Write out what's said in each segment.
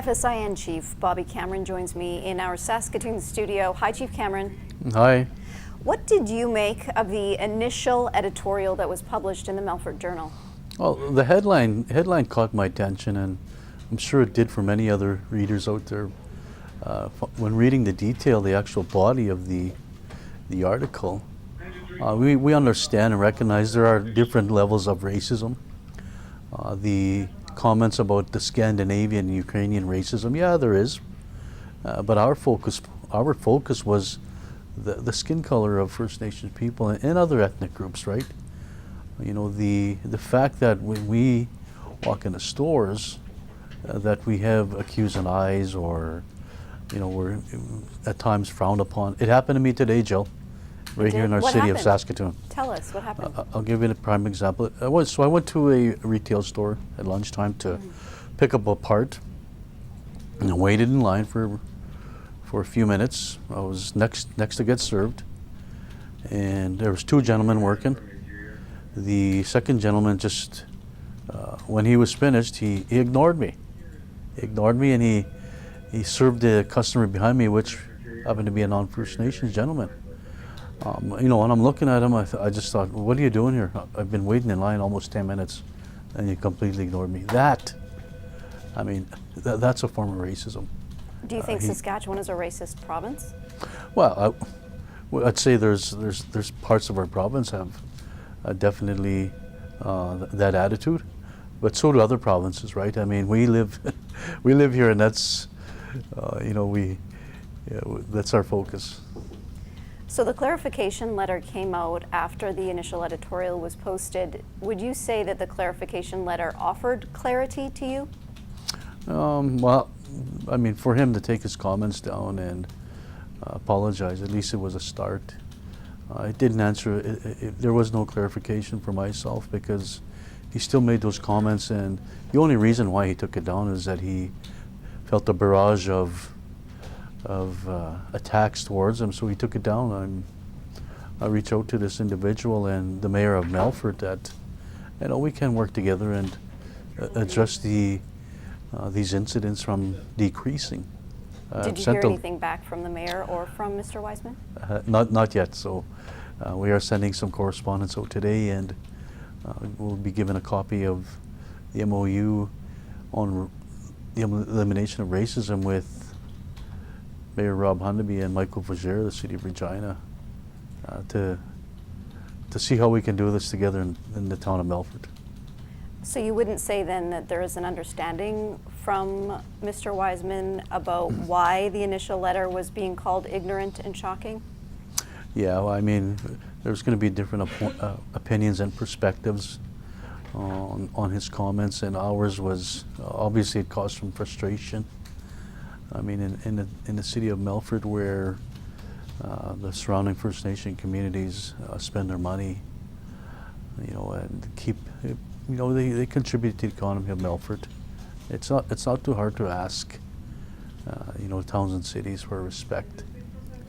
FSIN Chief Bobby Cameron joins me in our Saskatoon studio. Hi, Chief Cameron. Hi. What did you make of the initial editorial that was published in the Melfort Journal? Well, the headline caught my attention, and I'm sure it did for many other readers out there. When reading the detail, the actual body of the article, we understand and recognize there are different levels of racism. The comments about the Scandinavian and Ukrainian racism, yeah, there is, but our focus was the skin color of First Nations people and other ethnic groups, right? You know, the fact that when we walk into stores, that we have accusing eyes, or, you know, we're at times frowned upon. It happened to me today, Jill, right here in our city of Saskatoon. Tell us, what happened? I'll give you a prime example. I went to a retail store at lunchtime to pick up a part, and I waited in line for a few minutes. I was next to get served, and there was two gentlemen working. The second gentleman just, when he was finished, he ignored me. He ignored me, and he served the customer behind me, which happened to be a non-First Nations gentleman. You know, when I'm looking at him, I just thought, what are you doing here? I've been waiting in line almost 10 minutes, and you completely ignored me. That's a form of racism. Do you think Saskatchewan is a racist province? Well, I'd say there's parts of our province have definitely that attitude, but so do other provinces, right? I mean, we live here, and that's you know, that's our focus. So the clarification letter came out after the initial editorial was posted. Would you say that the clarification letter offered clarity to you? Well, I mean, for him to take his comments down and apologize, at least it was a start. It didn't answer, there was no clarification for myself, because he still made those comments, and the only reason why he took it down is that he felt a barrage of attacks towards him, so he took it down. I reached out to this individual and the mayor of Melfort that, you know, we can work together and address these incidents from decreasing. Did you hear anything back from the mayor or from Mr. Wiseman? Not yet. So we are sending some correspondence out today, and we'll be given a copy of the MOU on the elimination of racism with Mayor Rob Hundaby and Michael Vaugier, the City of Regina, to see how we can do this together in the town of Melfort. So you wouldn't say then that there is an understanding from Mr. Wiseman about why the initial letter was being called ignorant and shocking? Yeah, well, I mean, there's going to be different opinions and perspectives on his comments, and ours was, obviously it caused some frustration. I mean, in the city of Melfort, where the surrounding First Nation communities spend their money, you know, and you know, they contribute to the economy of Melfort. It's not too hard to ask, you know, towns and cities for respect.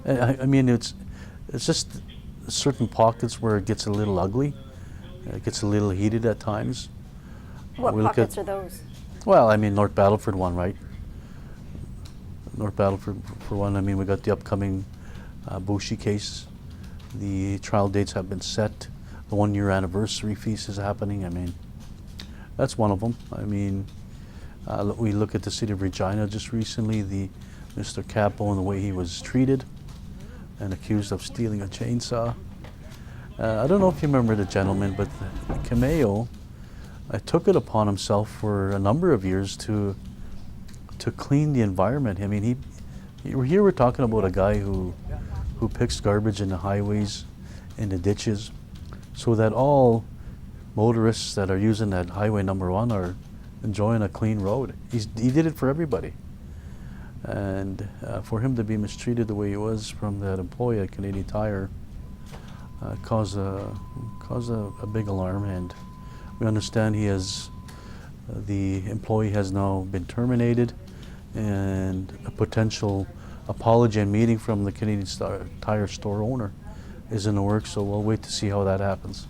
I mean, it's just certain pockets where it gets a little ugly, it gets a little heated at times. What pockets are those? Well, I mean, North Battleford one, right? North Battleford for one. I mean, we got the upcoming Bushi case. The trial dates have been set. The 1-year anniversary feast is happening. I mean, that's one of them. I mean, we look at the City of Regina just recently, Mr. Capo and the way he was treated and accused of stealing a chainsaw. I don't know if you remember the gentleman, but Cameo took it upon himself for a number of years to clean the environment. I mean, here we're talking about a guy who picks garbage in the highways, in the ditches, so that all motorists that are using that highway number 1 are enjoying a clean road. He did it for everybody. And for him to be mistreated the way he was from that employee at Canadian Tire caused a big alarm, and we understand the employee has now been terminated, and a potential apology and meeting from the Canadian Tire store owner is in the works, so we'll wait to see how that happens.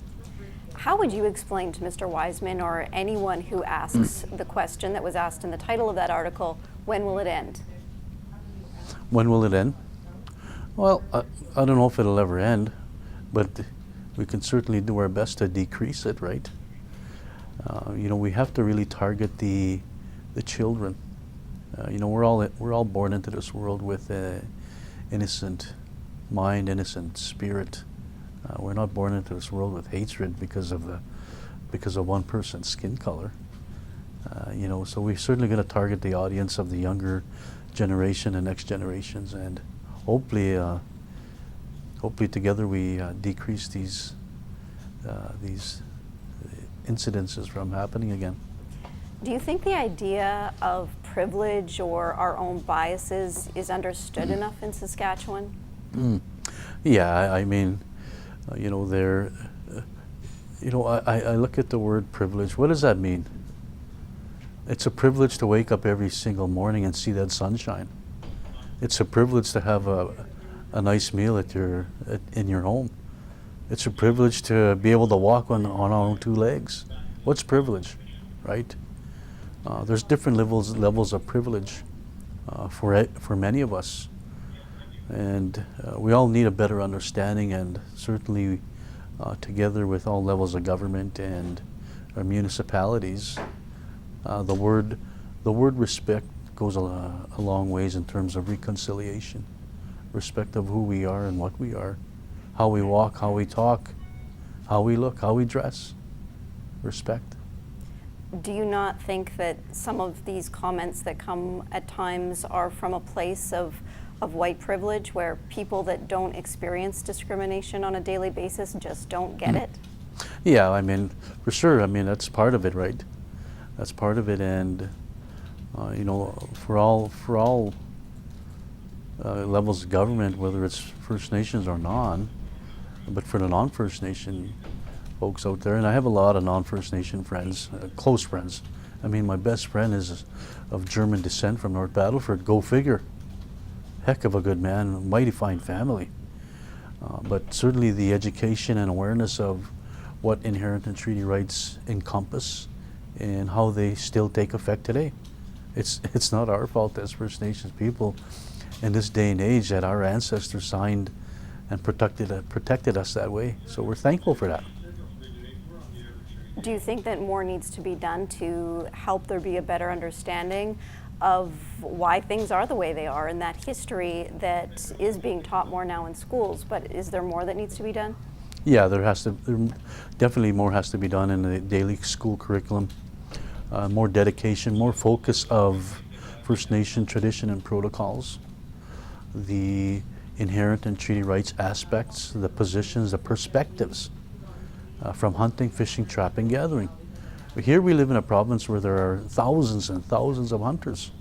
How would you explain to Mr. Wiseman or anyone who asks the question that was asked in the title of that article, When will it end? When will it end? Well, I don't know if it'll ever end, but we can certainly do our best to decrease it, right? You know, we have to really target the children. You know, we're all born into this world with an innocent mind, innocent spirit. We're not born into this world with hatred because of one person's skin color. You know, so we're certainly going to target the audience of the younger generation and next generations, and hopefully together we decrease these incidences from happening again. Do you think the idea of privilege or our own biases is understood enough in Saskatchewan? Yeah, I mean, you know, I look at the word privilege. What does that mean? It's a privilege to wake up every single morning and see that sunshine. It's a privilege to have a nice meal in your home. It's a privilege to be able to walk on our own two legs. What's privilege, right? There's different levels of privilege for many of us, and we all need a better understanding. And certainly, together with all levels of government and our municipalities, the word respect goes a long ways in terms of reconciliation. Respect of who we are and what we are, how we walk, how we talk, how we look, how we dress. Respect. Do you not think that some of these comments that come at times are from a place of white privilege, where people that don't experience discrimination on a daily basis just don't get it? Yeah, I mean, for sure. I mean, that's part of it, right? That's part of it, and you know, for all levels of government, whether it's First Nations or non, but for the non-First Nation folks out there, and I have a lot of non-First Nation friends, close friends. I mean, my best friend is of German descent from North Battleford. Go figure. Heck of a good man, mighty fine family. But certainly the education and awareness of what inherent and treaty rights encompass and how they still take effect today. It's not our fault as First Nations people in this day and age that our ancestors signed and protected us that way. So we're thankful for that. Do you think that more needs to be done to help there be a better understanding of why things are the way they are, and that history that is being taught more now in schools? But is there more that needs to be done? Yeah, there definitely more has to be done in the daily school curriculum. More dedication, more focus of First Nation tradition and protocols, the inherent and treaty rights aspects, the positions, the perspectives from hunting, fishing, trapping, gathering. But here we live in a province where there are thousands and thousands of hunters,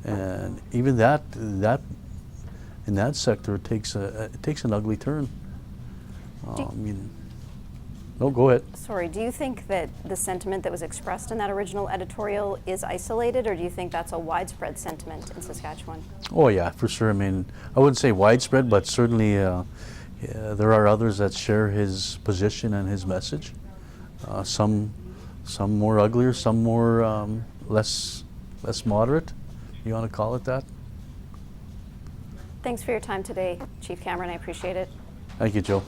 and even that in that sector it takes an ugly turn. No, go ahead. Sorry, do you think that the sentiment that was expressed in that original editorial is isolated, or do you think that's a widespread sentiment in Saskatchewan? Oh yeah, for sure. I mean, I wouldn't say widespread, but certainly there are others that share his position and his message. Some more uglier, some more less moderate. You want to call it that? Thanks for your time today, Chief Cameron. I appreciate it. Thank you, Joe.